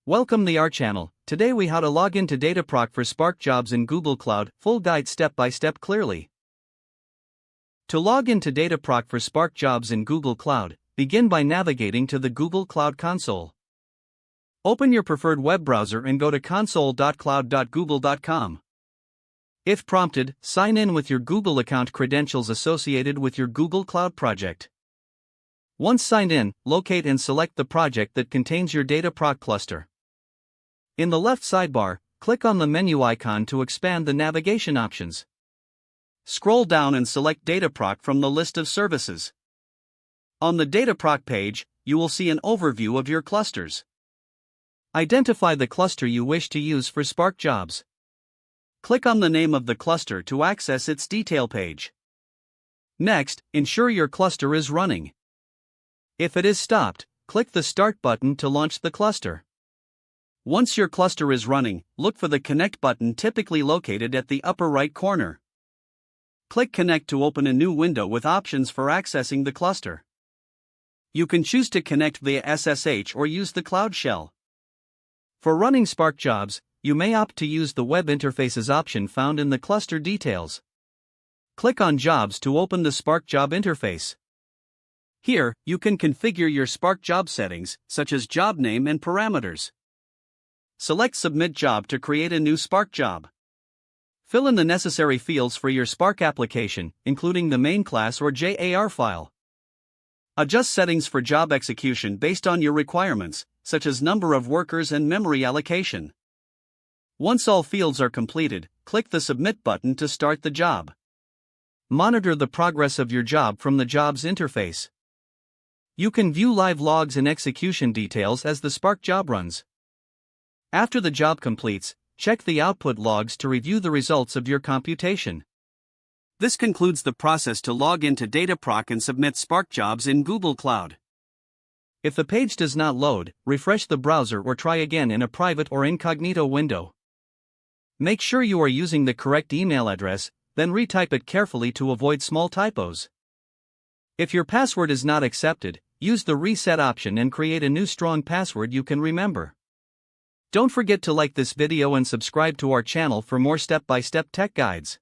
Welcome to our channel. Today we how to log into Dataproc for Spark jobs in Google Cloud, full guide step by step clearly. To log into Dataproc for Spark jobs in Google Cloud, begin by navigating to the Google Cloud console. Open your preferred web browser and go to console.cloud.google.com. If prompted, sign in with your Google account credentials associated with your Google Cloud project. Once signed in, locate and select the project that contains your Dataproc cluster. In the left sidebar, click on the menu icon to expand the navigation options. Scroll down and select Dataproc from the list of services. On the Dataproc page, you will see an overview of your clusters. Identify the cluster you wish to use for Spark jobs. Click on the name of the cluster to access its detail page. Next, ensure your cluster is running. If it is stopped, click the Start button to launch the cluster. Once your cluster is running, look for the Connect button typically located at the upper right corner. Click Connect to open a new window with options for accessing the cluster. You can choose to connect via SSH or use the Cloud Shell. For running Spark jobs, you may opt to use the Web Interfaces option found in the cluster details. Click on Jobs to open the Spark job interface. Here, you can configure your Spark job settings, such as job name and parameters. Select Submit Job to create a new Spark job. Fill in the necessary fields for your Spark application, including the main class or JAR file. Adjust settings for job execution based on your requirements, such as number of workers and memory allocation. Once all fields are completed, click the Submit button to start the job. Monitor the progress of your job from the Jobs interface. You can view live logs and execution details as the Spark job runs. After the job completes, check the output logs to review the results of your computation. This concludes the process to log into Dataproc and submit Spark jobs in Google Cloud. If the page does not load, refresh the browser or try again in a private or incognito window. Make sure you are using the correct email address, then retype it carefully to avoid small typos. If your password is not accepted, use the reset option and create a new strong password you can remember. Don't forget to like this video and subscribe to our channel for more step-by-step tech guides.